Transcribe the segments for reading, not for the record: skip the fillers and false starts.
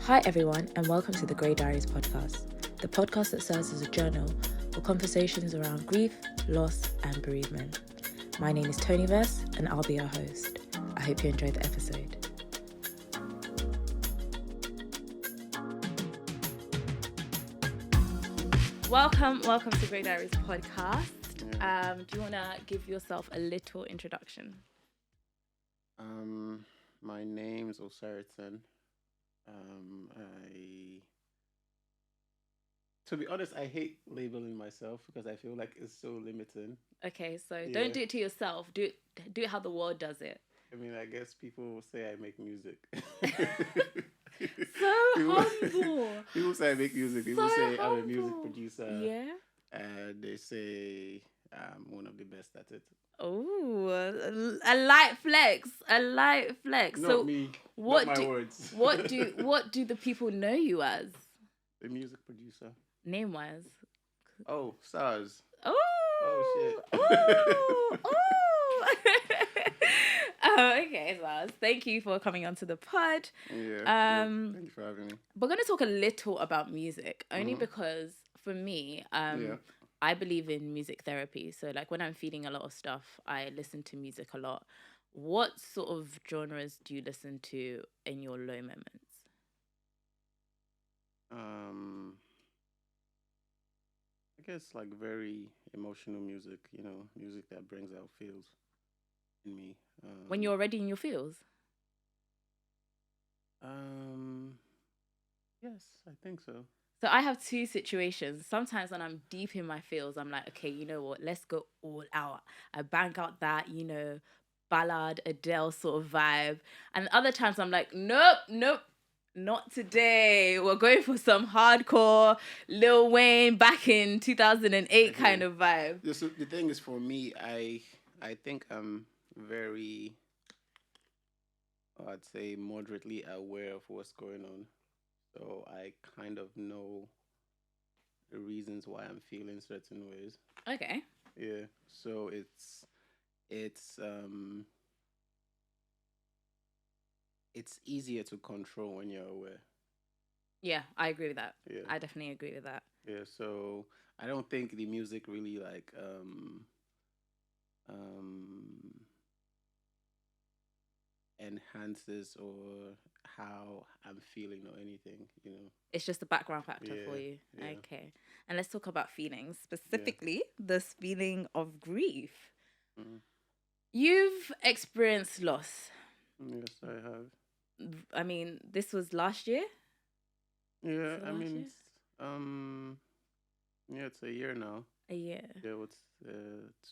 Hi everyone, and welcome to the Grey Diaries Podcast, the podcast that serves as a journal for conversations around grief, loss, and bereavement. My name is Tony Verse, and I'll be your host. I hope you enjoy the episode. Welcome to Grey Diaries Podcast. Do you want to give yourself a little introduction? My name's Sarz. To be honest, I hate labeling myself because I feel like it's so limiting. Okay, so don't do it to yourself. Do it how the world does it. I mean, I guess people will say I make music. So humble. People say I make music. People say I'm a music humble. producer. Yeah. And they say I'm one of the best at it. Oh, a light flex. Not so me. what not my do words. what do the people know you as? The music producer. Name wise. Oh, Sarz. Oh shit. Okay, Sarz. Thank you for coming onto the pod. Yeah. Thank you for having me. We're going to talk a little about music, only because for me, I believe in music therapy. So like when I'm feeling a lot of stuff, I listen to music a lot. What sort of genres do you listen to in your low moments? I guess like very emotional music, music that brings out feels in me. When you're already in your feels? Yes, I think so. So I have two situations. Sometimes when I'm deep in my feels, I'm like, okay, you know what? Let's go all out. I bang out that, ballad, Adele sort of vibe. And other times I'm like, nope, not today. We're going for some hardcore Lil Wayne back in 2008 kind of vibe. The thing is, for me, I think I'm very, I'd say, moderately aware of what's going on. So I kind of know the reasons why I'm feeling certain ways. Okay. Yeah. So it's easier to control when you're aware. Yeah, I agree with that. Yeah. I definitely agree with that. Yeah. So I don't think the music really enhances or how I'm feeling or anything, It's just a background factor for you. Yeah. Okay. And let's talk about feelings, specifically this feeling of grief. Mm-hmm. You've experienced loss. Yes, I have. I mean, this was last year? Yeah, it's a year now. A year? Yeah,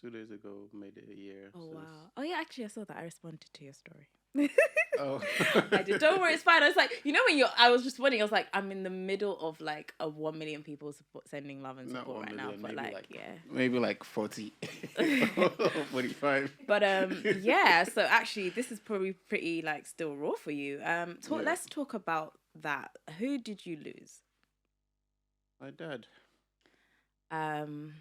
2 days ago made it a year. Oh, wow. Oh, yeah, actually, I saw that. I responded to your story. Oh. I did. Don't worry, it's fine. I was like, I was just wording, I was like, I'm in the middle of like a 1 million people sending love and support right now. But maybe like 40 45. But yeah, so actually this is probably pretty like still raw for you. Let's talk about that. Who did you lose? My dad. I'm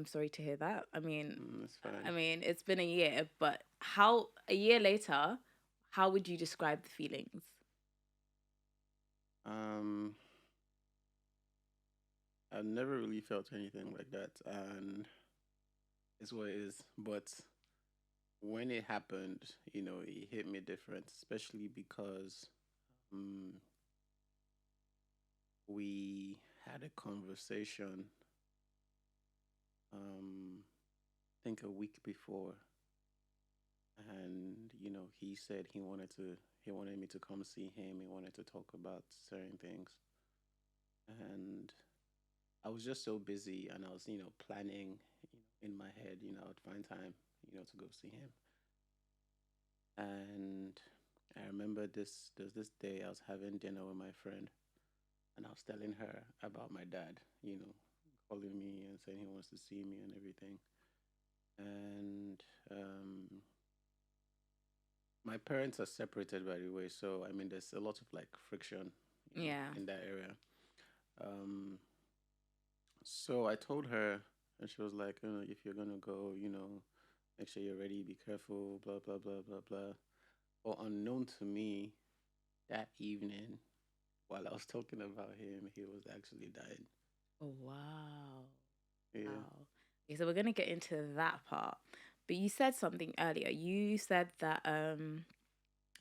sorry to hear that. I mean, it's fine. I mean, it's been a year, but a year later, how would you describe the feelings? I've never really felt anything like that, and it's what it is. But when it happened, it hit me different, especially because we had a conversation I think a week before, and he said he wanted me to come see him. He wanted to talk about certain things, and I was just so busy, and I was planning in my head I'd find time to go see him. And I remember there's this day I was having dinner with my friend, and I was telling her about my dad, calling me and saying he wants to see me and everything. And my parents are separated, by the way, so I mean there's a lot of like friction in that area. So I told her, and she was like, if you're gonna go, make sure you're ready, be careful, blah blah blah blah blah. Or unknown to me, that evening, while I was talking about him, he was actually dying. Oh wow. Yeah. Wow. Okay, so we're gonna get into that part. But you said something earlier. You said that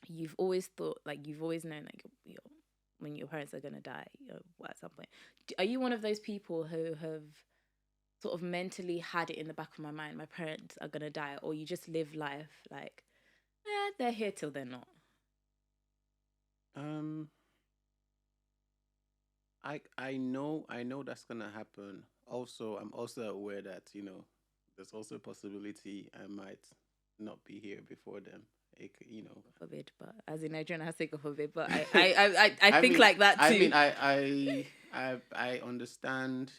you've always thought, like, you've always known, like, when your parents are gonna die, at some point. Are you one of those people who have sort of mentally had it in the back of my mind, my parents are gonna die, or you just live life like, they're here till they're not? Um, I know that's gonna happen. Also, I'm also aware that there's also a possibility I might not be here before them. God forbid, but as in Nigerian, I say God forbid, but I I think mean, like that I too. mean, I understand.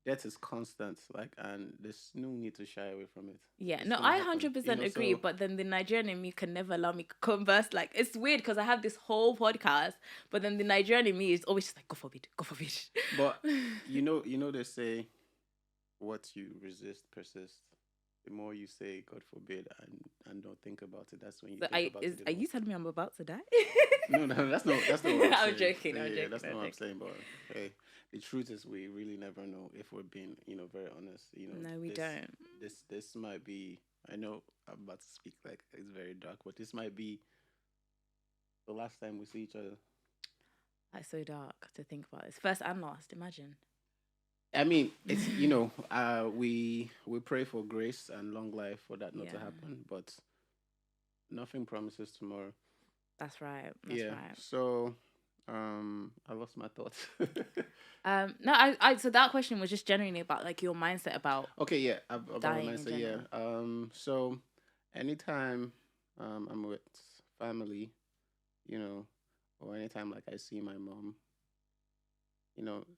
Death is constant. Like, and there's no need to shy away from it. Yeah, It's no, gonna I happen. 100% agree. So But then the Nigerian in me can never allow me to converse. Like, it's weird because I have this whole podcast, but then the Nigerian in me is always just like, God forbid, God forbid. but they say what you resist persists. The more you say God forbid and don't think about it, that's when you So think about it are the you most. telling me I'm about to die? No, that's not what I'm I'm saying. joking. I'm Yeah, joking. that's I'm not what I'm joking. saying. But hey, the truth is, we really never know if we're being, very honest. No, we this don't. this might be. I know I'm about to speak like it's very dark, but this might be the last time we see each other. That's so dark to think about. It's first and last. Imagine. I mean, it's we pray for grace and long life for that not to Yeah, happen, but nothing promises tomorrow. that's right. That's Yeah. right. So, I lost my thoughts. No, I so that question was just genuinely about like your mindset about Okay, yeah, about my dying in mindset, yeah. general. So anytime I'm with family, you know, or anytime like I see my mom,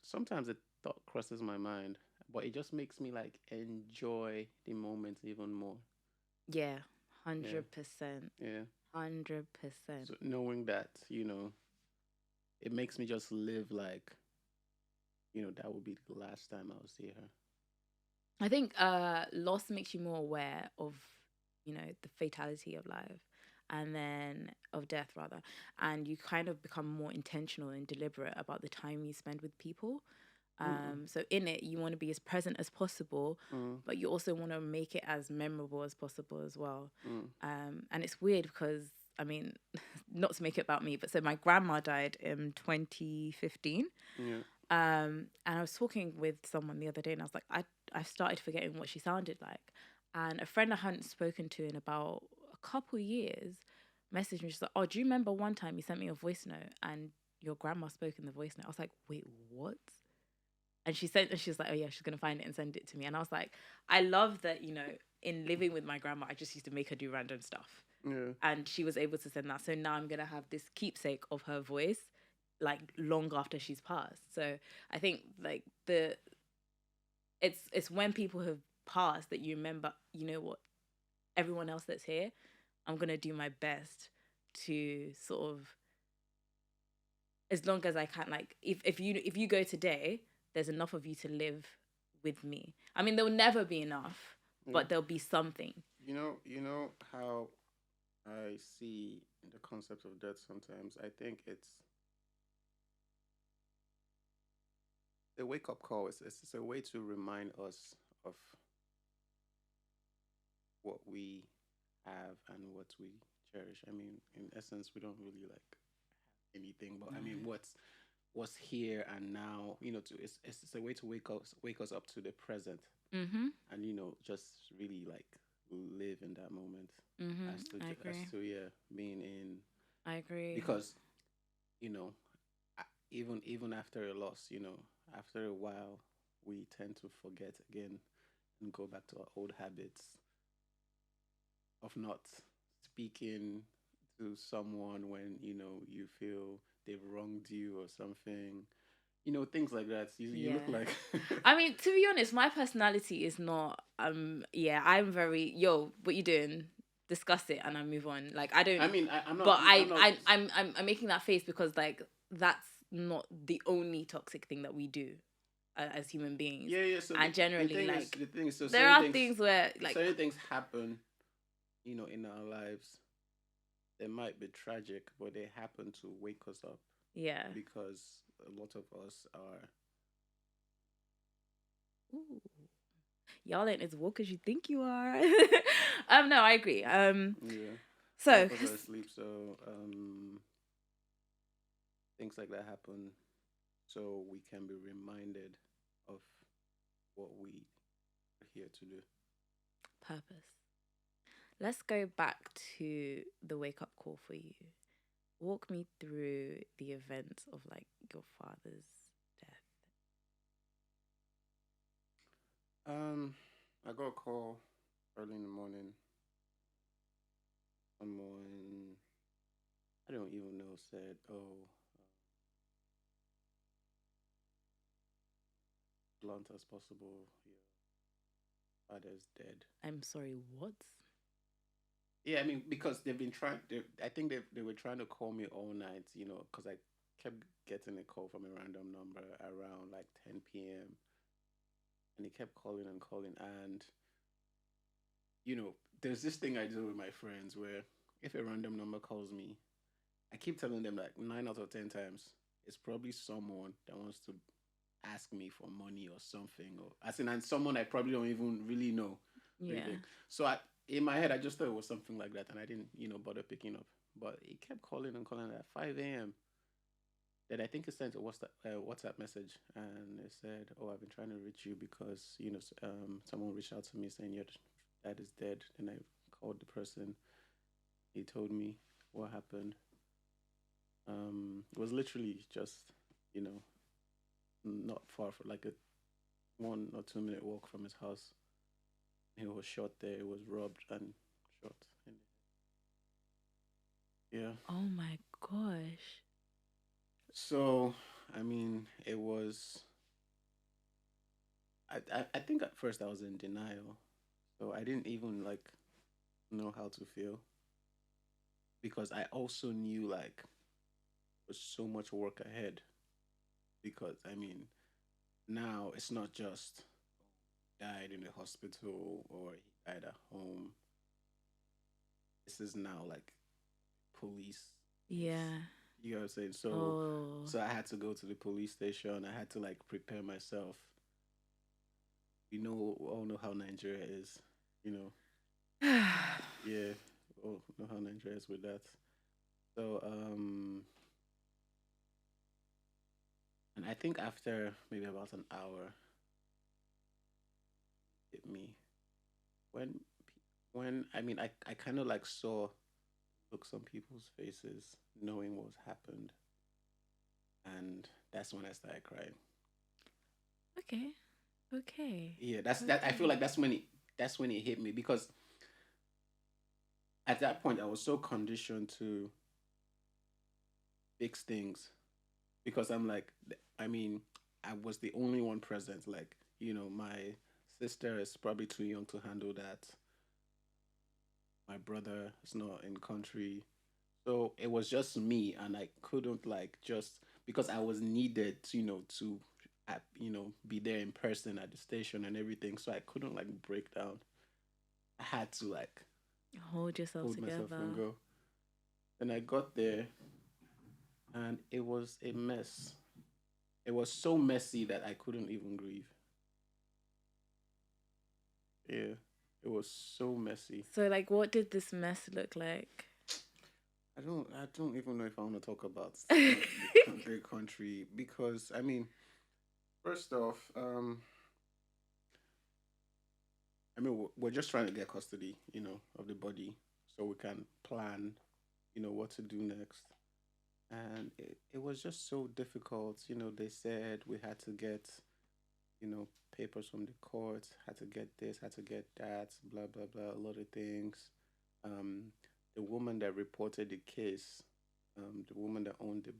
sometimes a thought crosses my mind, but it just makes me like enjoy the moment even more. Yeah, Yeah, 100%. yeah. 100%. So knowing that, it makes me just live like, that would be the last time I'll see her. I think loss makes you more aware of, the fatality of life and then of death rather. And you kind of become more intentional and deliberate about the time you spend with people. Mm-mm. So in it, you want to be as present as possible, Mm, but you also want to make it as memorable as possible as well. mm, And it's weird because, I mean, not to make it about me, but so my grandma died in 2015. yeah. And I was talking with someone the other day, and I was like, I started forgetting what she sounded like. And a friend I hadn't spoken to in about a couple years messaged me. She's like, "Oh, do you remember one time you sent me a voice note and your grandma spoke in the voice note?" I was like, "Wait, what?" And she was like, "Oh yeah, she's gonna find it and send it to me." And I was like, I love that, in living with my grandma, I just used to make her do random stuff, Yeah. and she was able to send that. So now I'm gonna have this keepsake of her voice, like long after she's passed. So I think like it's when people have passed that you remember. You know what? Everyone else that's here, I'm gonna do my best to sort of, as long as I can. Like if you go today, there's enough of you to live with me. I mean, there'll never be enough, Yeah. but there'll be something. You know how I see the concept of death sometimes. I think it's a wake up call. It's a way to remind us of what we have and what we cherish. I mean, in essence, we don't really like anything, but I mean, No. what's here and now. It's a way to wake us up to the present, Mhm. and just really like live in that moment, Mhm. as to I as agree. to yeah, being in, I agree. because you know even after a loss, after a while, we tend to forget again and go back to our old habits of not speaking to someone when you feel they've wronged you or something. Things like that. You look Yeah. like I mean, to be honest, my personality is not. Yeah, I'm very what you doing? Discuss it, and I move on. Like I don't. I mean, I'm not But I'm not I'm making that face because like that's not the only toxic thing that we do as human beings, yeah, yeah. So and the generally thing is like the thing is so there are things where like certain things happen, in our lives, they might be tragic, but they happen to wake us up Yeah. because a lot of us are. Ooh. Y'all ain't as woke as you think you are. No, I agree. Yeah, some So of us are asleep, so things like that happen, so we can be reminded of what we are here to do. purpose. Let's go back to the wake up call for you. Walk me through the events of like your father's death. I got a call early in the morning. Someone I don't even know said, "Oh, blunt as possible, your father's dead." I'm sorry, what? Yeah, I mean because they've been trying. I think they were trying to call me all night. Because I kept getting a call from a random number around like 10 p.m. and he kept calling and calling. And there's this thing I do with my friends where if a random number calls me, I keep telling them like 9 out of 10 times it's probably someone that wants to ask me for money or something, or as in, and someone I probably don't even really know or Yeah. anything. So in my head, I just thought it was something like that, and I didn't, bother picking up. But he kept calling and calling at 5 a.m. Then I think he sent a WhatsApp message, and it said, "Oh, I've been trying to reach you because someone reached out to me saying your dad is dead." And I called the person. He told me what happened. It was literally just, you know, not far from like a 1 or 2 minute walk from his house. He was shot there. He was robbed and shot. Yeah. Oh my gosh. So, I mean, it was. I think at first I was in denial, so I didn't even like know how to feel because I also knew like there was so much work ahead. Because I mean, now it's not just died in the hospital or he died at home. This is now like police case. Yeah. You know what I'm saying? So Oh. so I had to go to the police station. I had to like prepare myself. We all know how Nigeria is, you know. Yeah, we all know how Nigeria is with that. So and I think after maybe about an hour hit me when when I mean I kind of like saw looks on people's faces knowing what's happened, and that's when I started crying. Okay. Okay. Yeah, that I feel Okay. like that's when it hit me because at that point I was so conditioned to fix things because I'm like I mean I was the only one present, like my sister is probably too young to handle that, my brother is not in country, so it was just me and I couldn't like just because I was needed to be there in person at the station and everything, so I couldn't like break down. I had to like Hold yourself hold myself and together. go. And I got there and it was a mess. It was so messy that I couldn't even grieve. Yeah. It was so messy. So, like, what did this mess look like? I don't even know if I want to talk about the country because I mean, first off, I mean we're just trying to get custody, of the body so we can plan, what to do next. And it was just so difficult. They said we had to get papers from the court, had to get this, had to get that, blah blah blah, a lot of things. Um, the woman that reported the case, the woman that owned the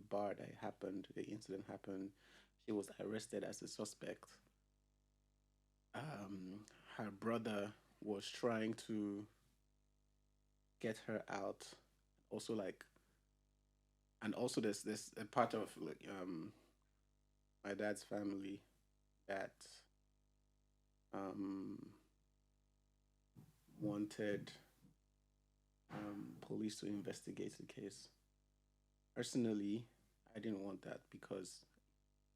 bar that happened, the incident happened, she was arrested as a suspect. Um, Her brother was trying to get her out. Also, like, and also there's a part of like my dad's family that um wanted police to investigate the case. Personally, I didn't want that because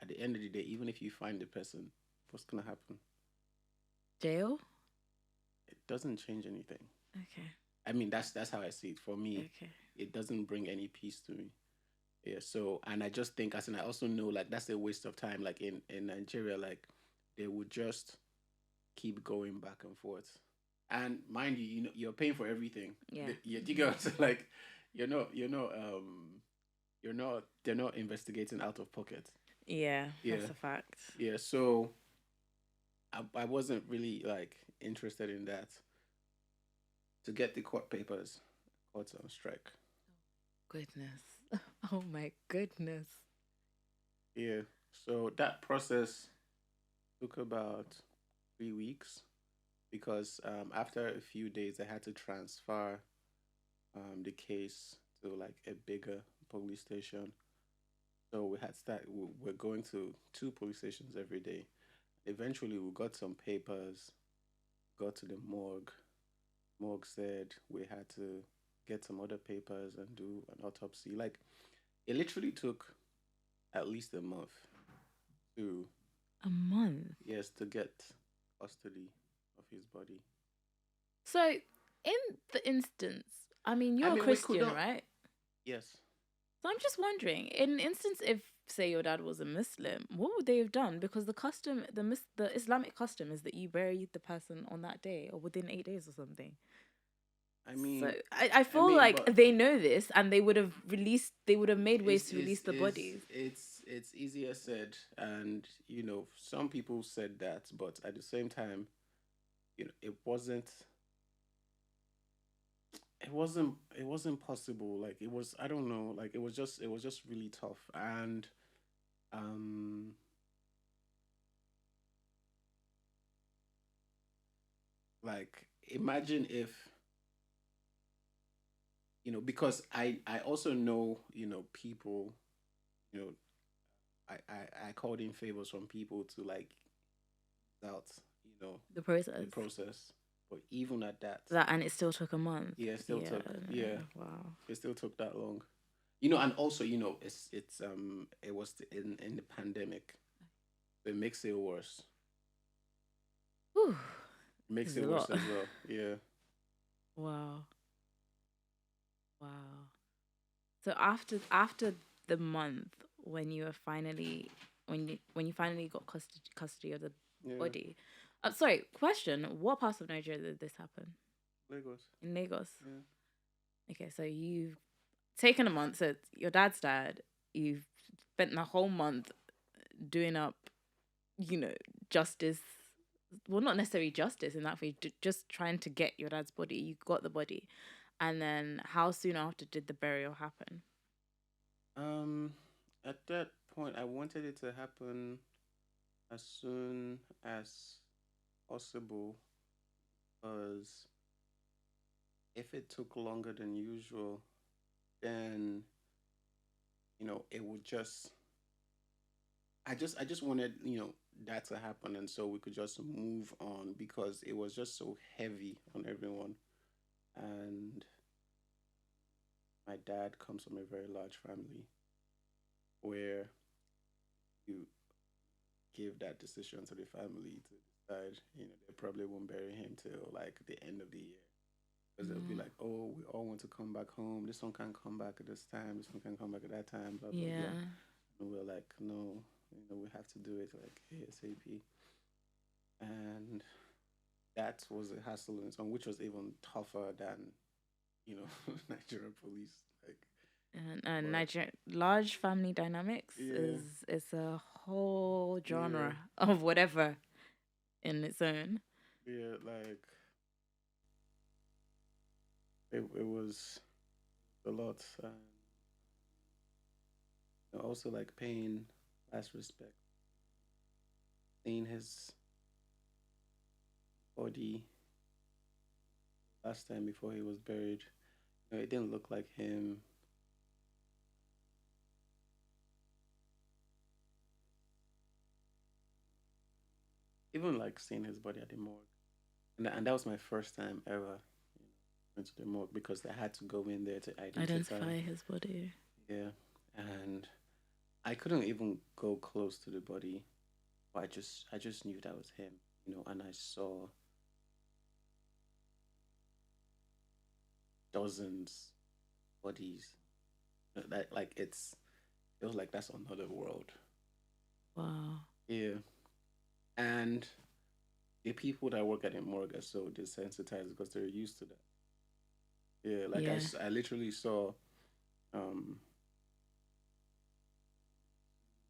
at the end of the day, even if you find the person, what's gonna happen? Jail? It doesn't change anything. Okay. I mean, that's how I see it. For me, Okay. it doesn't bring any peace to me. Yeah. So, and I just think, as and I also know, like that's a waste of time. Like in Nigeria, like they would just keep going back and forth. And mind you, you know, you're paying for everything. Yeah. You get like, you're not. They're not investigating out of pocket. Yeah, Yeah. that's a fact. Yeah. So I wasn't really like interested in that. To get the court papers, court's on strike. Goodness. Oh my goodness. Yeah. So that process took about 3 weeks because after a few days, I had to transfer the case to like a bigger police station. So we had start. We're going to two police stations every day. Eventually, we got some papers. Got to the morgue. Morgue said we had to get some other papers and do an autopsy. Like it literally took at least a month to, A month. yes, to get custody of his body. So, in the instance, I mean, I you're a mean, we could Christian, not. right? Yes. So I'm just wondering, in an instance, if say your dad was a Muslim, what would they have done? Because the custom, the Islamic custom is that you bury the person on that day or within 8 days or something. I So mean, I I feel mean, like but they know this and they would have made ways it's to release it's the it's bodies. it's easier said, and some people said that, but at the same time, it wasn't possible. Like it was, I don't know, like it was just really tough, and um like imagine if because I also know people, you know I called in favors from people to like out you know The the process. process, but even at that, That and it still took a month. yeah, it still Yeah, took, no, yeah, wow. it still took that long. And also, it was in the pandemic. It makes it worse. Whew, this Makes is it a worse lot. as well. Yeah. Wow. Wow. So after the month when you were finally when you finally got custody of the Yeah. body. Sorry, question. What part of Nigeria did this happen? Lagos. In Lagos. Yeah. Okay, so you've taken a month. So your dad's died. You've spent the whole month doing up, you know, justice. Well, not necessarily justice in that way. Just trying to get your dad's body. You got the body, and then how soon after did the burial happen? Um, at that point, I wanted it to happen as soon as possible, because if it took longer than usual, then it would just. I just wanted that to happen, and so we could just move on because it was just so heavy on everyone. And my dad comes from a very large family where you give that decision to the family to decide, they probably won't bury him till like the end of the year. Because they'll be Mm, like, oh, we all want to come back home. This one can't come back at this time. This one can come back at that time, blah, blah, blah. yeah. And we're like, no, we have to do it like ASAP. And that was a hassle in its own, which was even tougher than, Nigerian police. Like, And but Nigeria large family dynamics yeah, is a whole yeah, genre of whatever in its own. yeah, like it was a lot. And also like paying last respect, seeing his body last time before he was buried. It didn't look like him. Even like seeing his body at the morgue, and that was my first time ever. into the morgue because they had to go in there to identify. Identify his body. Yeah, and I couldn't even go close to the body, but I just knew that was him, and I saw dozens of bodies. That like it's feels like that's another world. Wow. Yeah, and the people that work at the morgue are so desensitized because they're used to that. Yeah, like Yeah. I literally saw um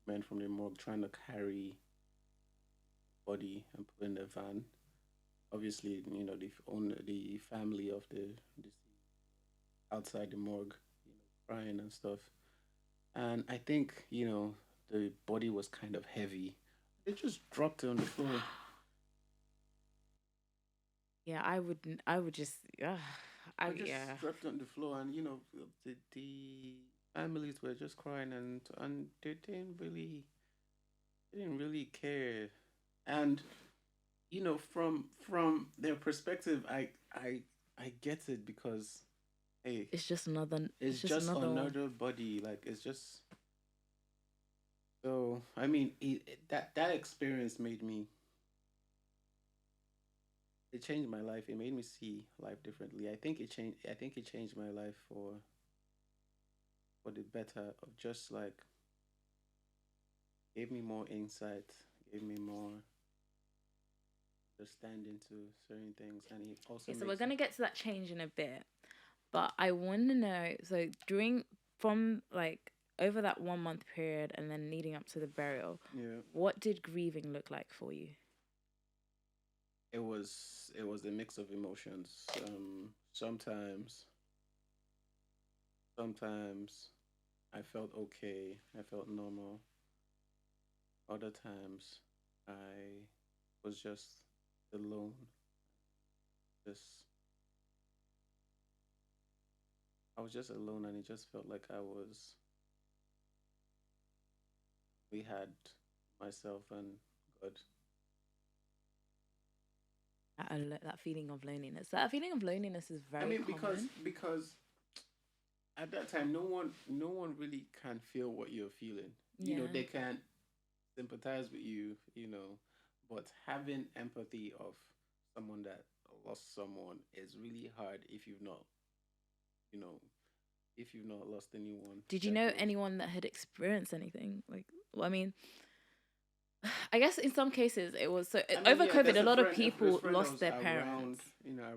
men from the morgue trying to carry body and put in the van. Obviously, the family of the deceased outside the morgue, crying and stuff. And I think the body was kind of heavy. They just dropped it on the floor. Yeah, I wouldn't. I would just. They just Yeah. dropped it on the floor, and the families were just crying, and they didn't really care. And from their perspective, I get it because hey, It's just another. It's it's just just another one. another body. Like it's just so. I mean, that experience made me. It changed my life. It made me see life differently. I think it changed my life for the better. Of just like gave me more insight, gave me more understanding to certain things, and it also Okay, so we're makes me. gonna get to that change in a bit, but I want to know. So during from like over that 1 month period and then leading up to the burial, Yeah, what did grieving look like for you? it was a mix of emotions. Sometimes I felt okay. I felt normal. Other times I was just alone. Just I was just alone, and it just felt like we had myself and God. That feeling of loneliness. That feeling of loneliness is I very mean, because common. because at that time, no one really can feel what you're feeling. Yeah. They can sympathize with you, but having empathy of someone that lost someone is really hard you know, if you've not lost anyone Did you that know close. anyone that had experienced anything like? Well, I mean, I guess in some cases it was so I mean, over yeah, COVID. there's A a lot of friend, a people friend that lost was their around, parents.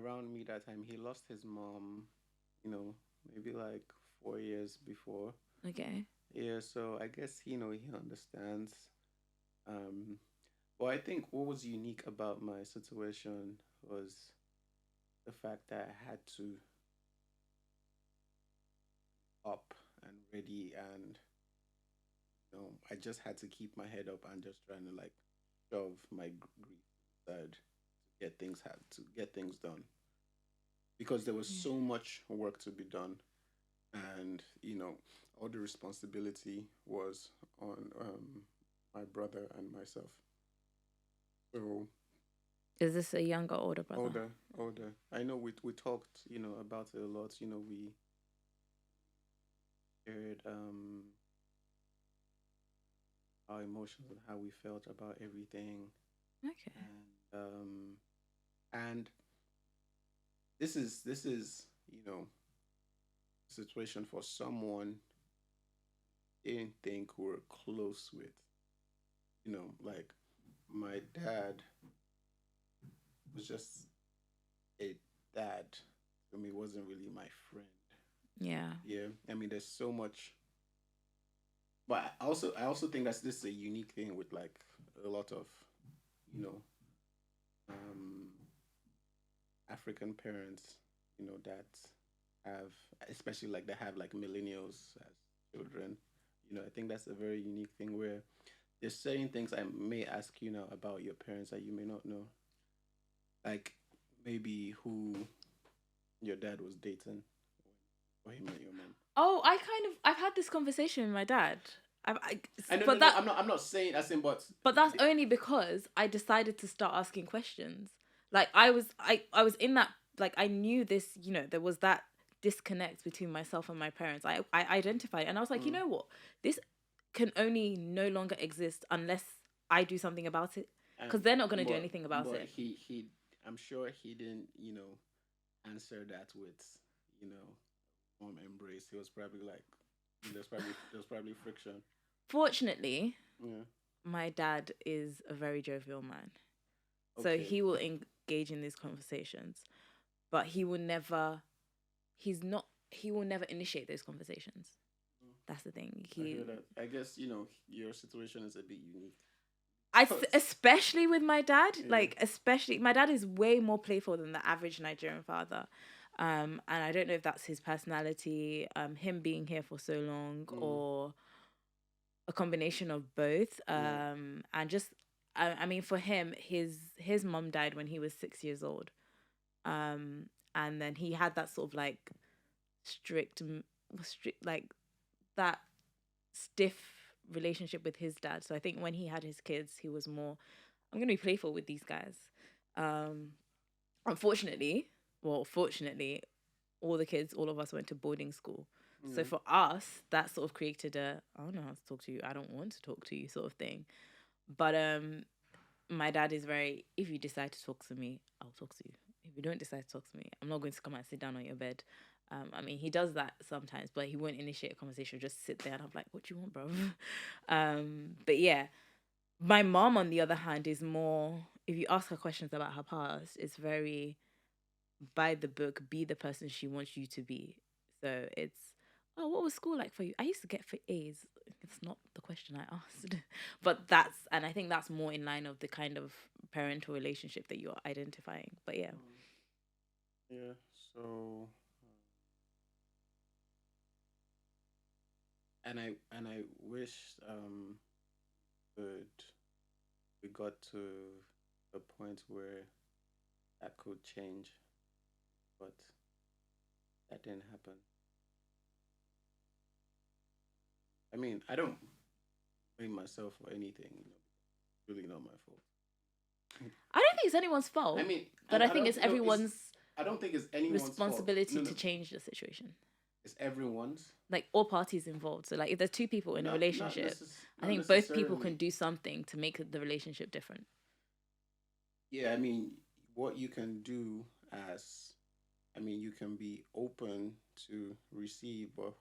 around me that time. He lost his mom, you know, maybe like 4 years before. Okay. Yeah, so I guess he understands. Um, but I think what was unique about my situation was the fact that I had to up and ready, and I just had to keep my head up and just trying to like shove my grief aside to get things done because there was Yeah. so much work to be done, and all the responsibility was on my brother and myself. So Is this a younger, older brother? older. I know we talked about it a lot. We shared our emotions and how we felt about everything, Okay. and this is a situation for someone didn't think we were close with. Like my dad was just a dad to me, wasn't really my friend. Yeah. Yeah, I mean, there's so much, but I also think that's this is a unique thing with like a lot of you know um African parents, that have, especially like they have like millennials as children. I think that's a very unique thing where there's certain things I may ask you now about your parents that you may not know, like maybe who your dad was dating when he met your mom. Oh, I've had this conversation with my dad. I no no But no. that I'm not saying as in, but that's only because I decided to start asking questions. Like I was in that like I knew this, there was that disconnect between myself and my parents. I identified, and I was like, you Mm. know what, this can only no longer exist unless I do something about it, And because they're not going to do but anything about but it. he I'm sure he didn't, answer that with, you know, warm embrace. He was probably like, there's probably friction. Fortunately, Yeah. my dad is a very jovial man, so Okay. he will engage in these conversations, but he will never initiate those conversations. That's the thing. I hear that. I guess, your situation is a bit unique. Especially with my dad, Yeah. like, especially my dad is way more playful than the average Nigerian father. And I don't know if that's his personality, him being here for so long, Mm. or a combination of both. Yeah. And just, I mean, for him, his mom died when he was 6 years old. Um, and then he had that sort of like strict, like that stiff relationship with his dad. So I think when he had his kids, he was more, I'm gonna be playful with these guys. Um, unfortunately, well, fortunately, all of us went to boarding school. So Yeah. for us, that sort of created a, I don't know how to talk to you, I don't want to talk to you sort of thing. But my dad is very, if you decide to talk to me, I'll talk to you. If you don't decide to talk to me, I'm not going to come and sit down on your bed. I mean, he does that sometimes, but he won't initiate a conversation, just sit there, and I'm like, what do you want, bro? But yeah, my mom, on the other hand, is more, if you ask her questions about her past, it's very by the book, be the person she wants you to be. So it's, oh, what was school like for you? I used to get for A's. It's not the question I asked. But and I think that's more in line of the kind of parental relationship that you're identifying. But yeah. Mm. Yeah. So, and I wish could we got to a point where that could change, but that didn't happen. I mean, I don't blame myself for anything. It's really not my fault. I don't think it's anyone's I fault, mean, but and I I think don't it's know. everyone's I don't think it's anyone's fault. responsibility No, no, to change the situation. it's everyone's. Like all parties involved. So like if there's two people in a relationship, I Not think both people necessarily. can do something to make the relationship different. Yeah, I mean, what you can do as, I mean, you can be open to receive, but if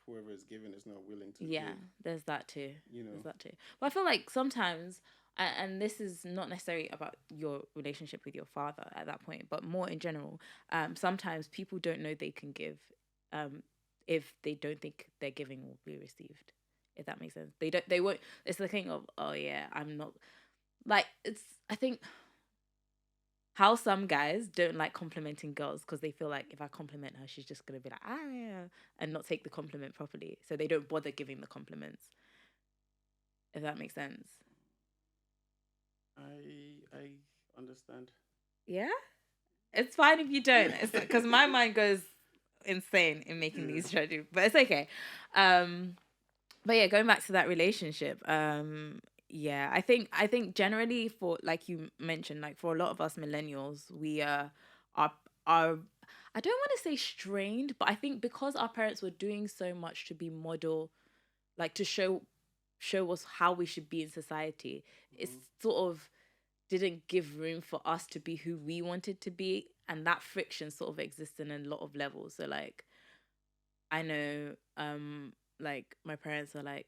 whoever is giving is not willing to Yeah, give, there's that too. you know. There's that too. But I feel like sometimes, and this is not necessarily about your relationship with your father at that point, but more in general, sometimes people don't know they can give, um, if they don't think their giving will be received. If that makes sense, they don't. They won't. It's the thing of, oh yeah, I'm not like it's. I think how some guys don't like complimenting girls because they feel like if I compliment her, she's just gonna be like, ah, yeah, and not take the compliment properly. So they don't bother giving the compliments, if that makes sense. I understand. Yeah, it's fine if you don't. It's because my mind goes insane in making Yeah. these strategies, but it's okay. Um, but yeah, going back to that relationship, yeah, I think generally, for like you mentioned, like for a lot of us millennials, we are I don't want to say strained, but I think because our parents were doing so much to be model, like to show us how we should be in society, it's Hmm. sort of didn't give room for us to be who we wanted to be, and that friction sort of exists in a lot of levels. So like I know, like my parents are like,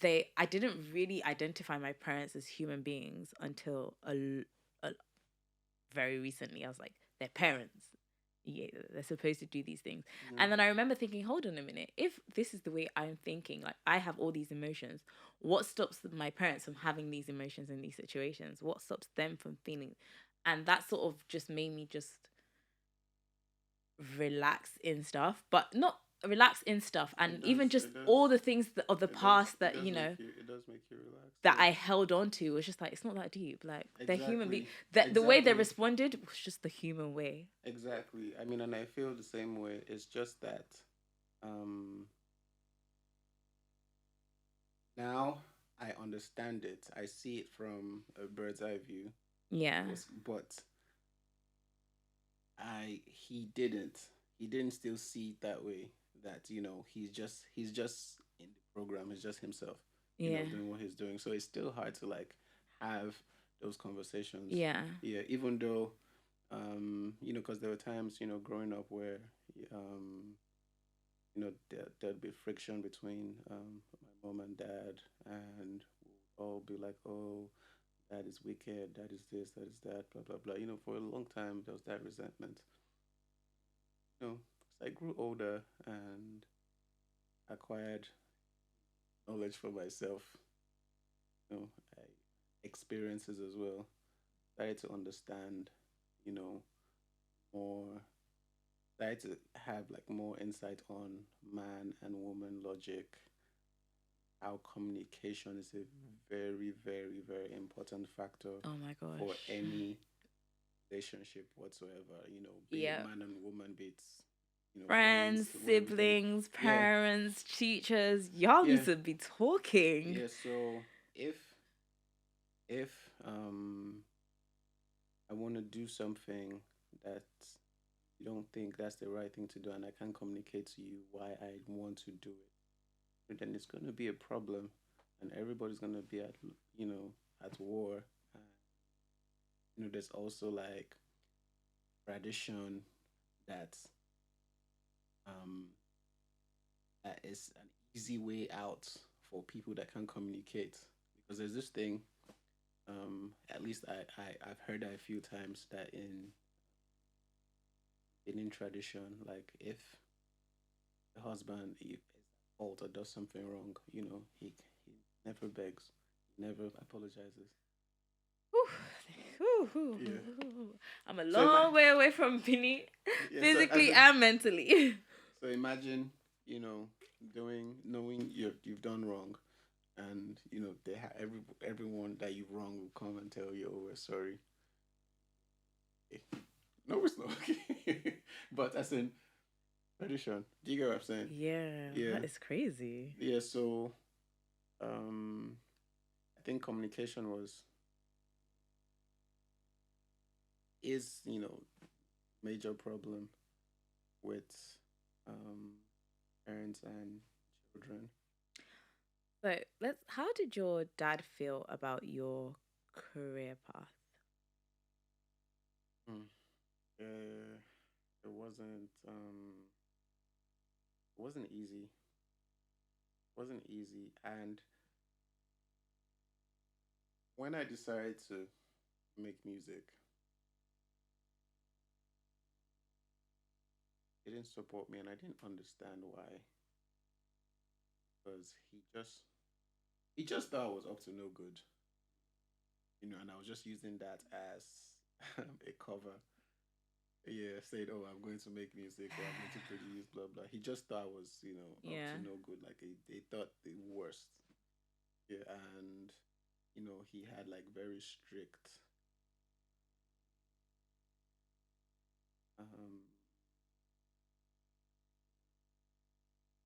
I didn't really identify my parents as human beings until a very recently. I was like, they're parents. Yeah, they're supposed to do these things. Yeah. And then I remember thinking, hold on a minute. If this is the way I'm thinking, like I have all these emotions, what stops my parents from having these emotions in these situations? What stops them from feeling? And that sort of just made me just relax in stuff, but not relax in stuff. It And even does. just It does. all the things of the It does. past It that, does make you. It does make you relax. that Yeah. I held on to was just like, it's not that deep. Like they're human beings. Exactly. That the way they Exactly. responded was just the human way. Exactly. I mean, and I feel the same way. It's just that um, now I understand it. I see it from a bird's eye view. Yeah. But I he didn't still see it that way, that he's just in the program, he's just himself, Yeah. doing what he's doing. So it's still hard to like have those conversations. Yeah. Yeah, even though because there were times, growing up where um there'd be friction between my mom and dad, and we'll all be like, oh, that is wicked, that is this, that is that, blah blah blah. For a long time there was that resentment. As I grew older and acquired knowledge for myself, I experiences as well, started to understand, you know, more, started to have like more insight on man and woman logic, how communication is a very, very, very important factor Oh my for gosh. any relationship whatsoever, be it Yeah. man and woman, be it, friends, Friends, everything. siblings, Yeah, parents, teachers, y'all need yeah, to be talking. yeah. So if I want to do something that you don't think that's the right thing to do, and I can't communicate to you why I want to do it, then it's going to be a problem, and everybody's going to be at war. And, there's also like tradition that um that is an easy way out for people that can't communicate, because there's this thing, at least I've heard that a few times, that in tradition, like if the husband is at fault or does something wrong, he never begs, he never apologizes. Whew. Whew, whew, Yeah. whew, whew. I'm a So long way away from Vinny, yeah. So as physically in, and mentally. so imagine, doing knowing you've done wrong, and everyone that you've wronged will come and tell you, oh, we're sorry. Eh, no, it's not okay. But as in tradition, do you get what I'm saying? Yeah, Yeah, that is crazy. yeah. So um, I think communication was is major problem with um parents and children. So let's. How did your dad feel about your career path? Mm. Uh, it wasn't easy. Wasn't easy, and when I decided to make music, he didn't support me, and I didn't understand why. Because he just thought I was up to no good, and I was just using that as a cover. Yeah, said, "Oh, I'm going to make music, or I'm going to produce, blah blah." He just thought I was, up Yeah. to no good. Like they thought the worst. Yeah, and he had like very strict. Um,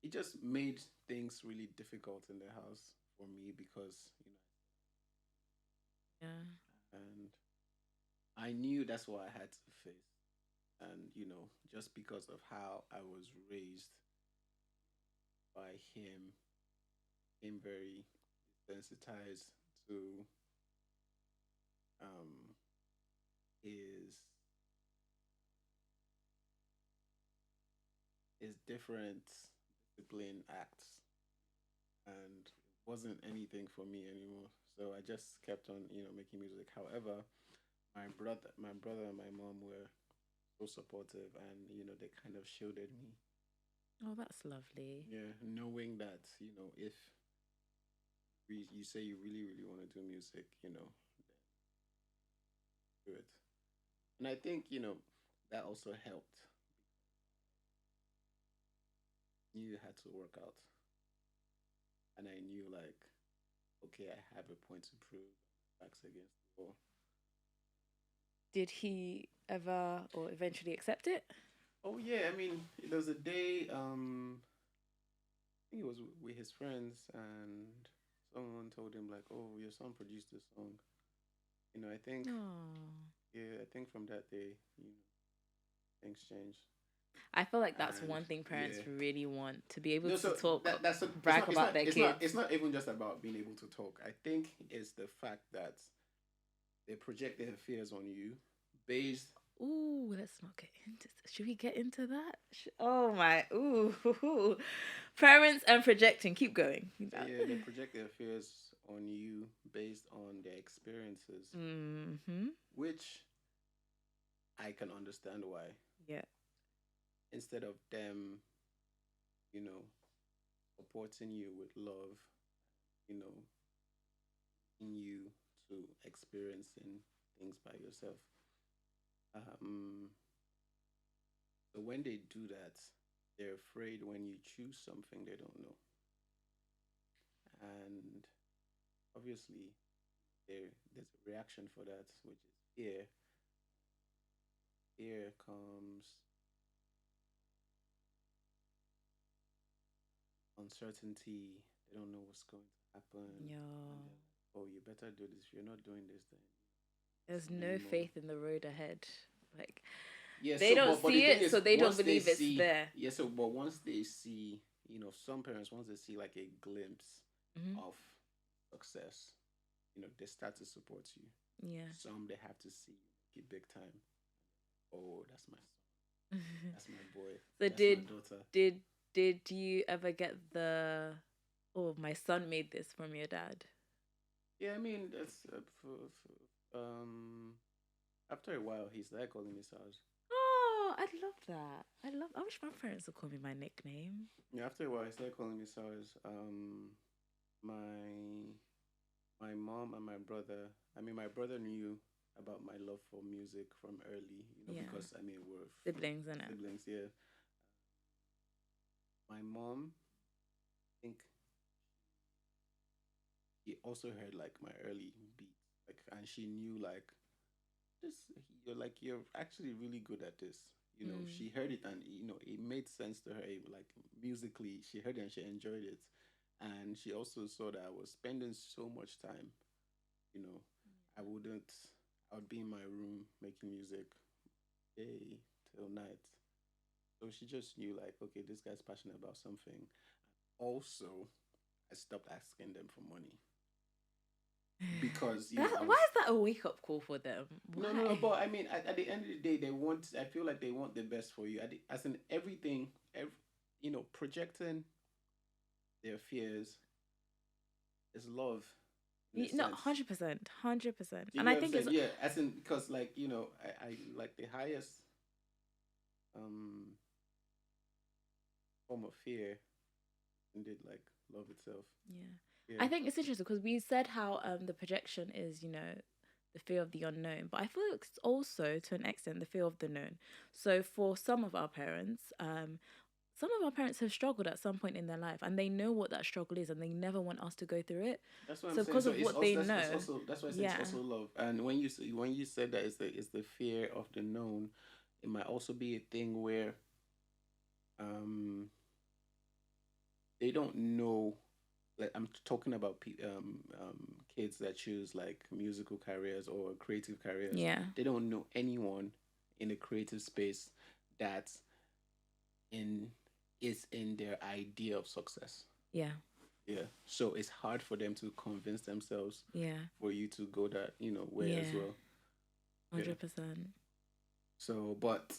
he just made things really difficult in the house for me, because Yeah. and I knew that's what I had to face, and just because of how I was raised by him, became very sensitized to um his different discipline acts, and it wasn't anything for me anymore. So I just kept on, making music. However, my brother and my mom were so supportive, and they kind of shielded me. Oh, that's lovely. Yeah, knowing that if you say you really really want to do music, do it. And I think that also helped. Knew it had to work out, and I knew like, okay, I have a point to prove. Backs against the wall. Did he ever or eventually accept it? Oh yeah, I mean, there was a day. I think he was with his friends, and someone told him like, "Oh, your son produced this song." I think, Oh. yeah, I think from that day, things change. I feel like that's And one thing parents yeah, really want, to be able no, to so talk, that's a, brag about their kids. it's not even just about being able to talk. I think it's the fact that they project their fears on you based. Ooh, let's not get into. Should we get into that? Oh my. Ooh, parents and projecting. Keep going. Yeah, they project their fears on you based on their experiences, Mm-hmm. which I can understand why. Yeah. Instead of them, you know, supporting you with love, you know, in you to experiencing things by yourself. Um, so when they do that, they're afraid when you choose something they don't know, and obviously there's a reaction for that, which is fear. Fear comes uncertainty. They don't know what's going to happen, and Yeah. then oh, you better do this. If you're not doing this, then There's so many no more. faith in the road ahead. Like Yeah. they So, don't but the see thing it, is, so they don't once they believe it's see, there. yeah. So, but once they see, some parents once they see like a glimpse Hmm. of success, they start to support you. Yeah. Some they have to see you big time. Oh, that's my son. That's my boy. So That's my daughter. did did you ever get the, oh, my son made this from your dad? Yeah, I mean that's after a while he's there calling me Sarz. Oh, I love that. I wish my parents would call me my nickname. Yeah, after a while he's there calling me Sarz. My my mom and my brother. I mean, my brother knew about my love for music from early. Yeah. Because I mean we're Siblings, innit? siblings. Yeah. My mom, I think she also heard like my early beats, like, and she knew like this. You're actually really good at this. Mm. She heard it and it made sense to her. Like musically, she heard it and she enjoyed it, and she also saw that I was spending so much time. You know, I wouldn't. I would be in my room making music day till night. So she just knew like, okay, this guy's passionate about something. Also, I stopped asking them for money because I Why was is that a wake up call for them? no, no, no. Why? But I mean, at the end of the day, they want. I feel like they want the best for you. As in everything, projecting their fears is love, in a No, sense. 100%, 100%. Do you And I get what I'm think it's saying? Yeah, as in because like I like the highest um form of fear, indeed, like love itself. yeah. Yeah, I think it's interesting because we said how the projection is, the fear of the unknown, but I feel it's also to an extent the fear of the known. So for some of our parents have struggled at some point in their life and they know what that struggle is and they never want us to go through it. that's what I'm So saying. because So of it's what also they that's know, also that's why I say it's yeah. also love. And when you said that it's the fear of the known, it might also be a thing where um they don't know. Like I'm talking about kids that choose like musical careers or creative careers. Yeah. They don't know anyone in the creative space that in is in their idea of success. Yeah. Yeah. So it's hard for them to convince themselves Yeah. for you to go that, way as Yeah. well. Yeah. 100%. So, but,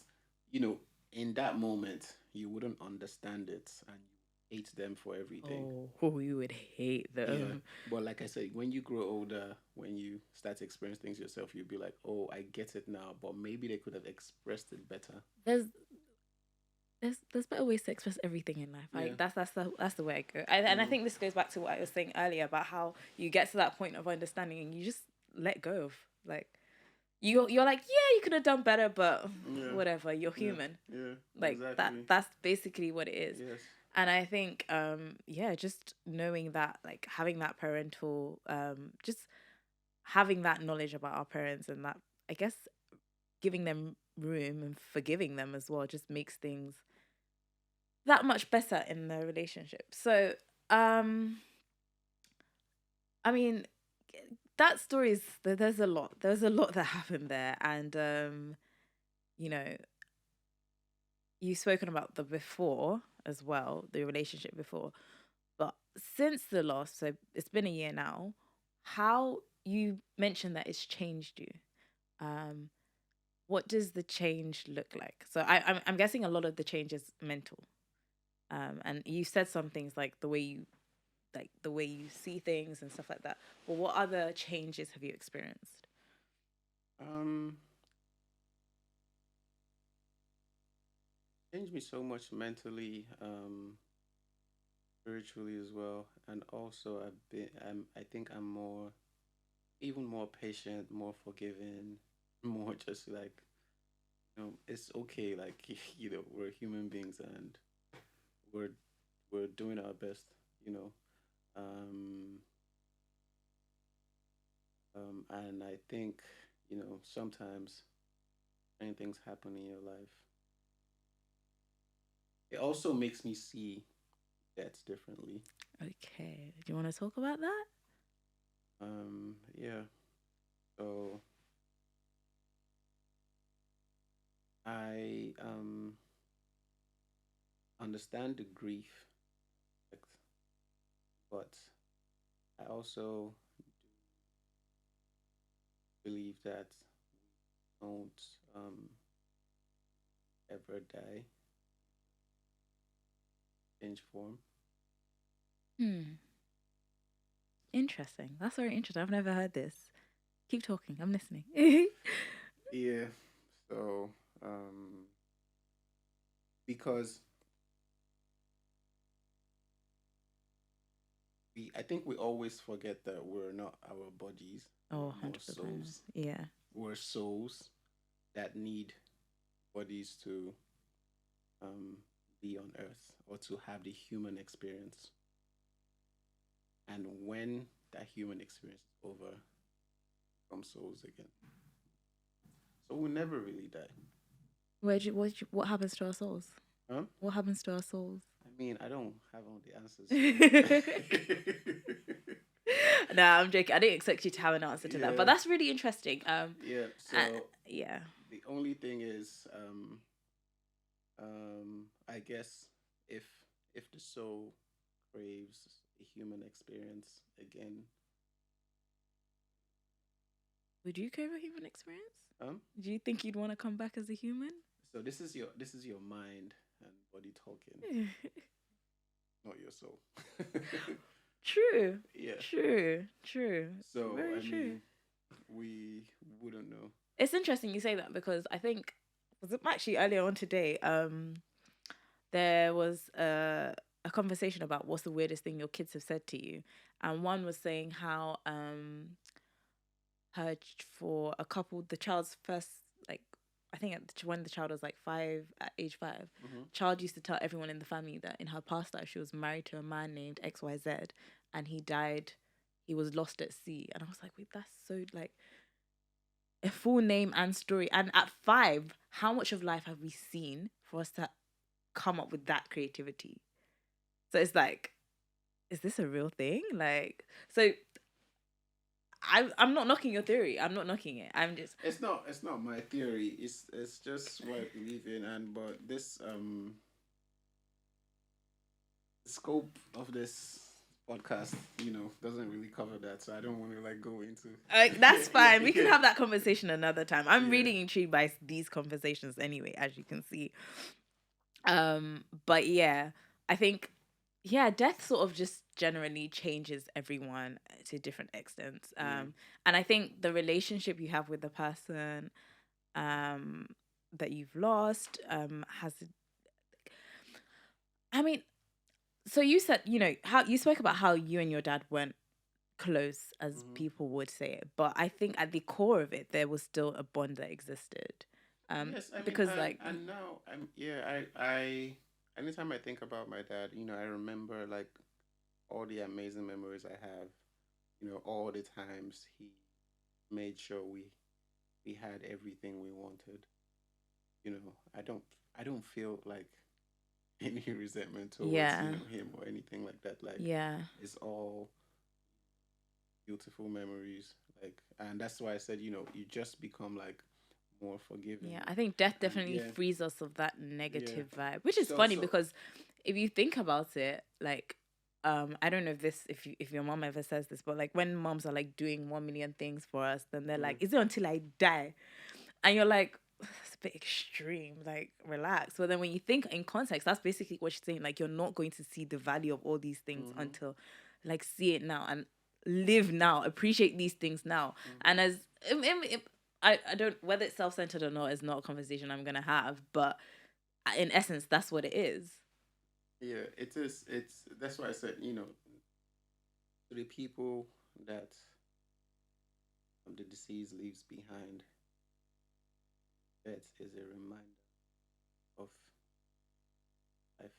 in that moment, you wouldn't understand it and you hate them for everything. Oh, you would hate Yeah. them. But like I said, when you grow older, when you start to experience things yourself, you'll be like, oh, I get it now. But maybe they could have expressed it better. There's better ways to express everything in life. Yeah. Like that's the way I go. And I think this goes back to what I was saying earlier about how you get to that point of understanding and you just let go of, like, you're like, yeah, you could have done better, but Yeah. whatever, you're Yeah. human. Yeah. Like Exactly. that's basically what it is. Yes. And I think yeah, just knowing that, like, having that parental just having that knowledge about our parents, and that, I guess, giving them room and forgiving them as well, just makes things that much better in the relationship. So, um, I mean, that story is there's a lot. There's a lot that happened there, and you know, you've spoken about the before as well, the relationship before, but since the loss, so it's been a year now, how you mentioned that it's changed you. Um, what does the change look like? So I'm guessing a lot of the change is mental. And you said some things like the way you see things and stuff like that. But what other changes have you experienced? Um, changed me so much mentally, spiritually as well, and also I think I'm more, even more patient, more forgiving, more just like, it's okay. Like, we're human beings and we're we're doing our best. You know, um, and I think, sometimes when things happen in your life, it also makes me see death differently. Okay. Do you want to talk about that? Yeah. So I understand the grief, like, but I also believe that don't ever die, change form. Hmm. Interesting. That's very interesting. I've never heard this. Keep talking. I'm listening. Yeah. So because I think we always forget that we're not our bodies. Oh, We're more 100%. souls. Yeah. We're souls that need bodies to um, be on Earth or to have the human experience. And when that human experience is over, become souls again. So we never really die. What happens to our souls? Huh? What happens to our souls? I mean, I don't have all the answers. No, I'm joking. I didn't expect you to have an answer to that, but Yeah, that's really interesting. yeah. Uh, So yeah. the only thing is, I guess if the soul craves a human experience again, Would you crave a human experience? um, Do you think you'd want to come back as a human? so this is your mind and body talking, not your soul. True. Yeah. True. True. So Very I true. mean, we wouldn't know. It's interesting you say that because I think was it actually earlier on today. There was a conversation about what's the weirdest thing your kids have said to you, and one was saying how for a couple the child's first like I think when the child was like at age 5, Mm-hmm. child used to tell everyone in the family that in her past life she was married to a man named XYZ, and he died. He was lost at sea, and I was like, wait, that's so like a full name and story. And at 5, how much of life have we seen for us to come up with that creativity? So it's like, is this a real thing? Like, so I'm not knocking your theory. I'm not knocking it. I'm just It's not my theory. It's just what I believe in. And but this the scope of this podcast, doesn't really cover that. So I don't want to like go into. that's Yeah, fine. We can yeah, have that conversation another time. I'm yeah. really intrigued by these conversations anyway, as you can see. But yeah, I think yeah, death sort of just generally changes everyone to different extents. Yeah. And I think the relationship you have with the person um that you've lost has I mean, so you said, how you spoke about how you and your dad weren't close as Mm-hmm. people would say it, but I think at the core of it there was still a bond that existed. Yes, I mean, Because like and now I anytime I think about my dad, I remember like all the amazing memories I have. All the times he made sure we had everything we wanted. I don't feel like any resentment towards yeah, him or anything like that. Like, yeah. it's all beautiful memories. Like, and that's why I said, you just become like more Yeah, forgiving. I think death And definitely yeah, frees us of that yeah. negative vibe, which is So funny so because if you think about it, like, I don't know if if your mom ever says this, but like when moms are like doing 1 million things for us, then they're like, mm, "Is it until I die?" And you're like, it's a bit extreme, like relax. But then when you think in context, that's basically what she's saying. Like you're not going to see the value of all these things mm-hmm, until like see it now and live now, appreciate these things now. mm-hmm. And as I don't, whether it's self-centered or not is not a conversation I'm gonna have, but in essence that's what it is. Yeah, it is. It's that's why I said, to the people that the deceased leaves behind, that is a reminder of life.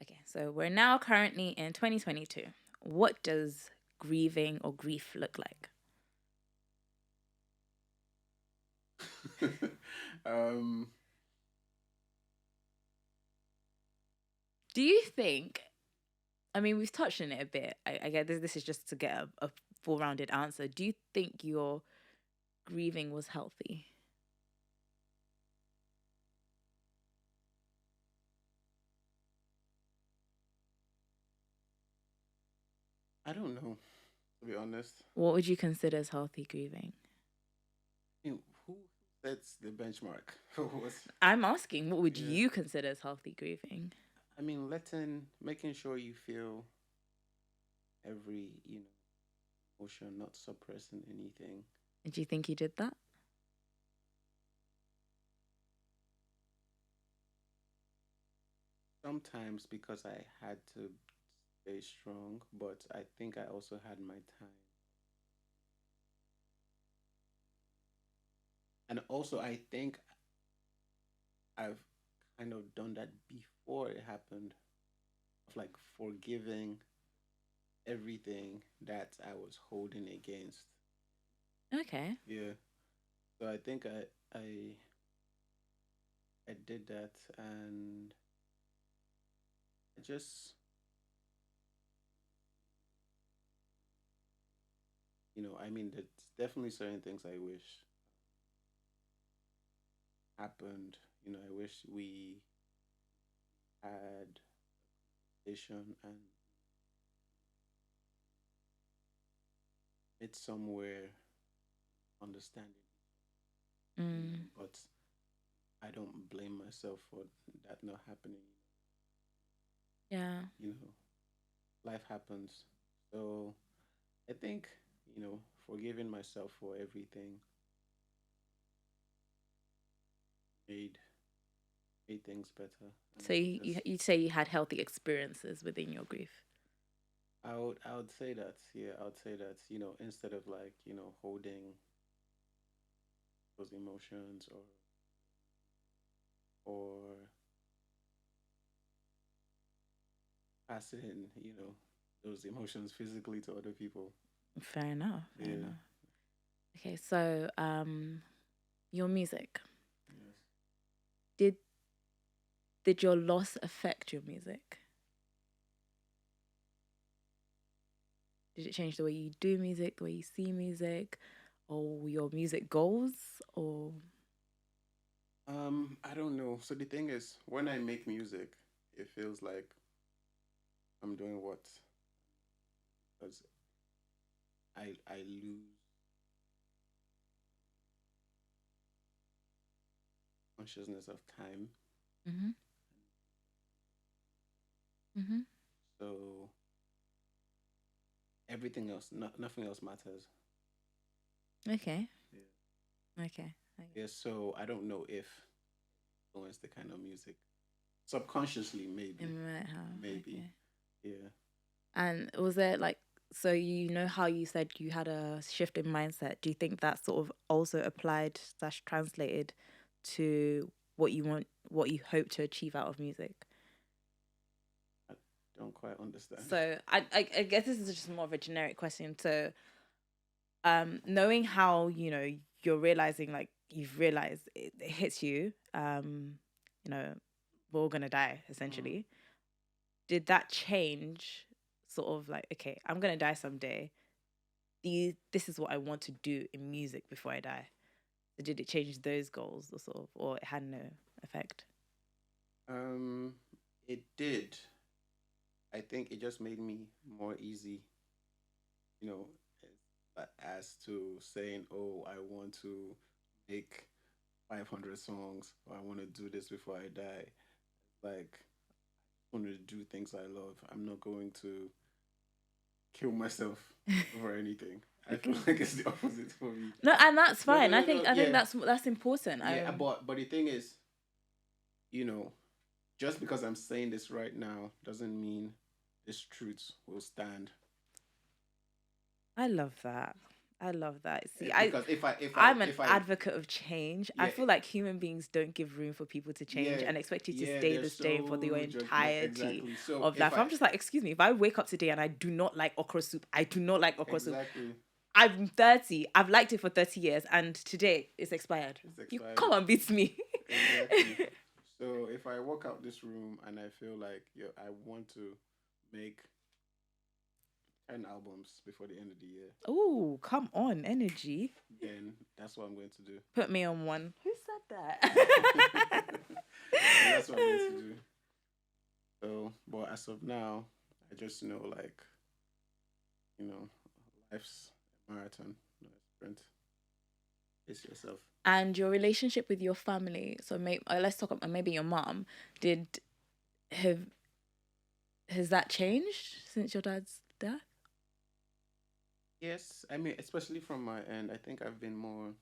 Okay, so we're now currently in 2022. What does grieving or grief look like? um, Do you think, I mean, we've touched on it a bit. I get this is just to get a full rounded answer. Do you think your grieving was healthy? I don't know, to be honest. What would you consider as healthy grieving? Who sets the benchmark? What's, I'm asking, what would yeah. you consider as healthy grieving? I mean, making sure you feel every, emotion, not suppressing anything. And do you think you did that? Sometimes because I had to stay strong, but I think I also had my time. And also, I think I've kind of done that before it happened, of like forgiving everything that I was holding against. Okay. Yeah. So I think I did that, and I just, I mean, there's definitely certain things I wish happened. I wish we had vision and met somewhere understanding. Mm, But I don't blame myself for that not happening. yeah. You know, life happens. So I think, forgiving myself for everything made made things better. And So you'd say you had healthy experiences within your grief. I would say that, yeah, I would say that, instead of like, holding those emotions or passing, those emotions physically to other people. Fair enough. Fair Yeah. enough. Okay, so your music. Yes. Did did your loss affect your music? Did it change the way you do music, the way you see music, or your music goals? Or I don't know. So the thing is, when I make music, it feels like I'm doing what? Because I lose consciousness of time. mm-hmm, mm-hmm. So everything else, nothing else matters. Okay, Yeah. okay. Yeah. So I don't know if influence the kind of music subconsciously, It maybe, might have. maybe. Okay. Yeah. And was there like, so you know how you said you had a shift in mindset? Do you think that sort of also applied slash translated to what you want, what you hope to achieve out of music? I don't quite understand. So I guess this is just more of a generic question. So knowing how you're realizing, like you've realized it hits you, you know we're all gonna die Mm. essentially. Did that change sort of like, okay, I'm gonna die someday, this is what I want to do in music before I die? Did it change those goals or sort of, or it had no effect? Um, it did. I think it just made me more easy, you know, as to saying, "Oh, I want to make 500 songs, or I want to do this before I die." Like, I want to do things I love. I'm not going to kill myself over anything. I feel Okay. like it's the opposite for me. No, and that's No, no, fine. I no, think no. I think Yeah, that's important. yeah. But the thing is, you know, just because I'm saying this right now doesn't mean this truth will stand. I love that. I love that. See, Because I'm an if I advocate of change. I yeah, feel like human beings don't give room for people to change yeah, and expect you to yeah, stay they're the same for the so judgment entirety exactly. So of life. I'm just like, excuse me, if I wake up today and I do not like okra soup, I do not like okra soup. exactly I'm 30. I've liked it for 30 years and today it's expired. it's You expired. come and beat me. Exactly. So if I walk out this room and I feel like I want to make 10 albums before the end of the year, Oh, come on, energy. then that's what I'm going to do. Put me on one. Who said Then that? that's what I'm going to do. So, but as of now, I just know like you know, life's a marathon, not a sprint. Pace yourself. And your relationship with your family. So maybe let's talk about maybe your mom. Did have has that changed since your dad's death? Yes, I mean, especially from my end, I think I've been more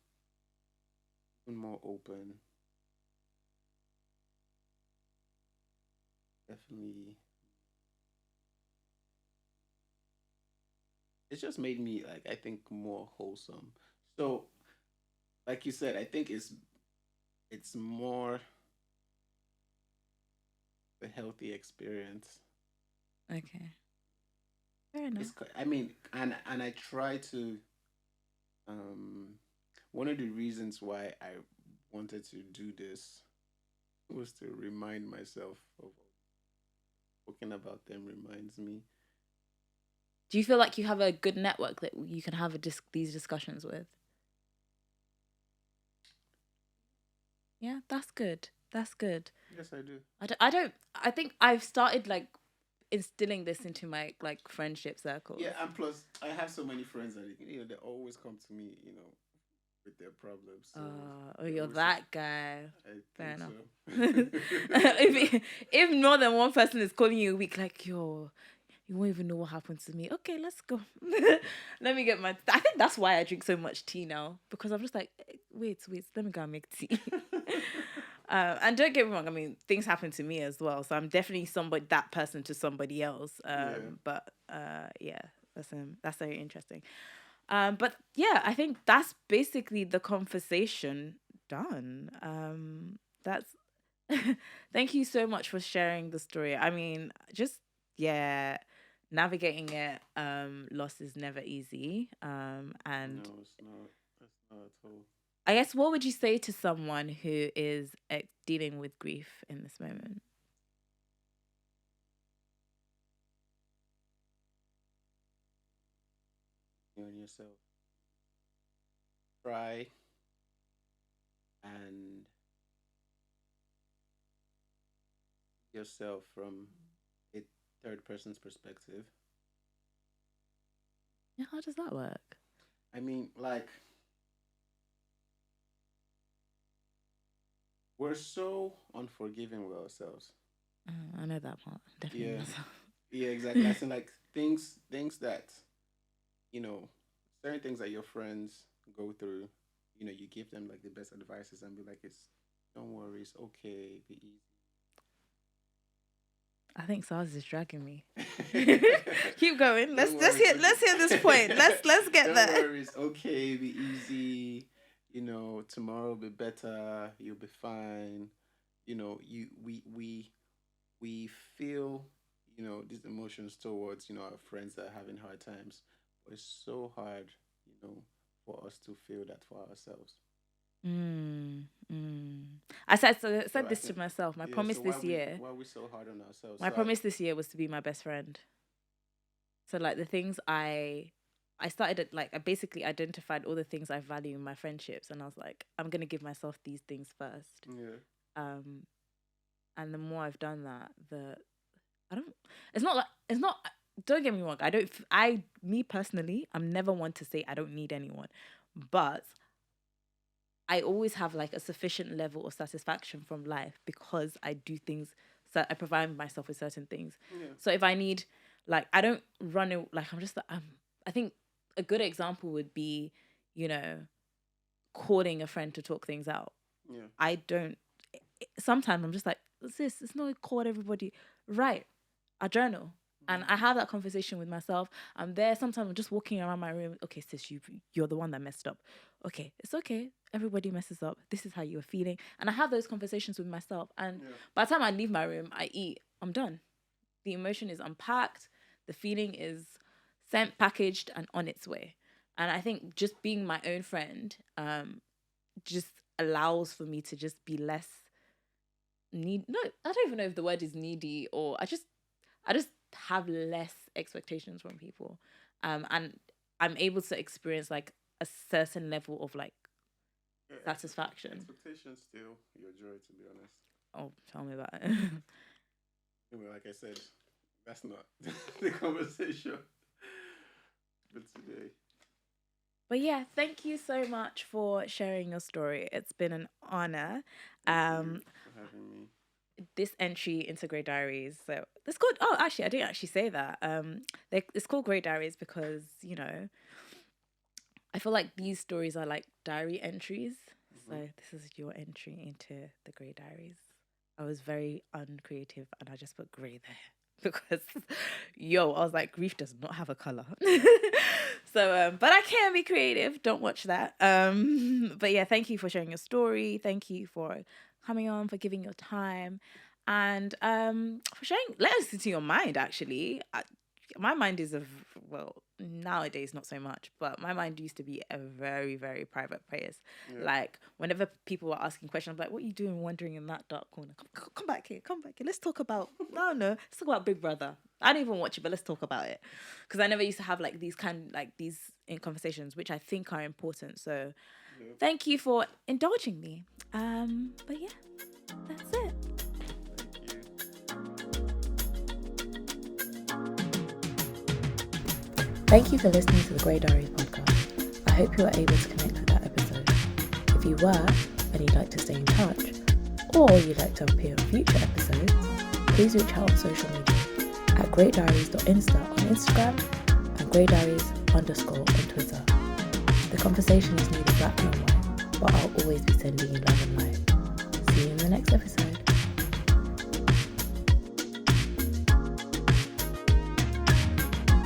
open. Definitely, it's just made me like I think more wholesome. So, like you said, I think it's more a healthy experience. Okay, fair enough. I mean, and I try to um one of the reasons why I wanted to do this was to remind myself of talking about them reminds me. Do you feel like you have a good network that you can have these discussions with? Yeah, that's good. That's good. Yes, I do. I think I've started like instilling this into my like friendship circles. Yeah, and plus I have so many friends that they always come to me, with their problems. So Oh, they you're always that guy. I Fair think enough. so. If more than one person is calling you a week, like yo, you won't even know what happened to me. Okay, let's go. Let me get my. I think that's why I drink so much tea now because I'm just like, wait, let me go and make tea. And don't get me wrong. I mean, things happen to me as well, so I'm definitely that person to somebody else. Yeah. But yeah, that's very interesting. But yeah, I think that's basically the conversation done. That's thank you so much for sharing the story. I mean, just yeah, navigating it. Loss is never easy. And No, it's not. It's not at all. I guess what would you say to someone who is dealing with grief in this moment? You and yourself. Try and yourself from a third person's perspective. Yeah, how does that work? I mean, like we're so unforgiving with ourselves. I know that part. Definitely Yeah. myself. Yeah, exactly. I think like things that, you know, certain things that your friends go through, you give them like the best advices and be like, it's don't worry, it's okay, be I think Sarz is dragging me. easy. Keep going. Don't worry, it's Let's hear this okay. point. Let's get Don't there. worry, it's okay, be easy. Tomorrow will be better, you'll be fine. We feel, these emotions towards, our friends that are having hard times. But it's so hard, for us to feel that for ourselves. Mm, mm. I So said I this to think, myself. yeah. So why are we so hard on ourselves? My promise this year was to be my best friend. So like the things I started I basically identified all the things I value in my friendships, and I was like, I'm gonna give myself these things first. Yeah. And the more I've done that, it's not. Don't get me wrong. Me personally, I'm never one to say I don't need anyone, but I always have like a sufficient level of satisfaction from life because I do things. So I provide myself with certain things. Yeah. So if I need, I don't run it. I'm just. I think a good example would be, calling a friend to talk things out. Yeah. I don't. Sometimes I'm just like, sis, it's not call everybody. Right. I journal. And I have that conversation with myself. I'm there. Sometimes I'm just walking around my room. Okay, sis, you're the one that messed up. Okay, it's okay. Everybody messes up. This is how you're feeling. And I have those conversations with myself. And by the time I leave my room, I eat. I'm done. The emotion is unpacked. The feeling is sent, packaged, and on its way. And I think just being my own friend just allows for me to just be less I don't even know if the word is needy, or I just have less expectations from people, and I'm able to experience like a certain level of satisfaction. Expectations still your joy, to be honest. Oh, tell me about it. Anyway, like I said, that's not the conversation for today. But yeah, thank you so much for sharing your story. It's been an honor. Thank you for having me. This entry into Grey Diaries, so it's called. Oh, actually, I didn't actually say that. It's called Grey Diaries because I feel like these stories are like diary entries. So this is your entry into the Grey Diaries. I was very uncreative and I just put grey there because, I was like, grief does not have a color. So, but I can be creative. Don't watch that. But yeah, thank you for sharing your story. Thank you for coming on, for giving your time, and for sharing. Let us into your mind. Actually, my mind is nowadays not so much, but my mind used to be a very, very private place. Yeah. Like whenever people were asking questions, I'm like, "What are you doing, wandering in that dark corner? Come back here. Let's talk about let's talk about Big Brother. I don't even watch it, but let's talk about it because I never used to have these in conversations, which I think are important. So, thank you for indulging me. But yeah, that's it. Thank you for listening to the Grey Diaries podcast. I hope you were able to connect with that episode. If you were, and you'd like to stay in touch, or you'd like to appear on future episodes, please reach out on social media at greatdiaries.insta on Instagram and greydiaries_on Twitter. The conversation is neither black nor white, but I'll always be sending you love and light. See you in the next episode.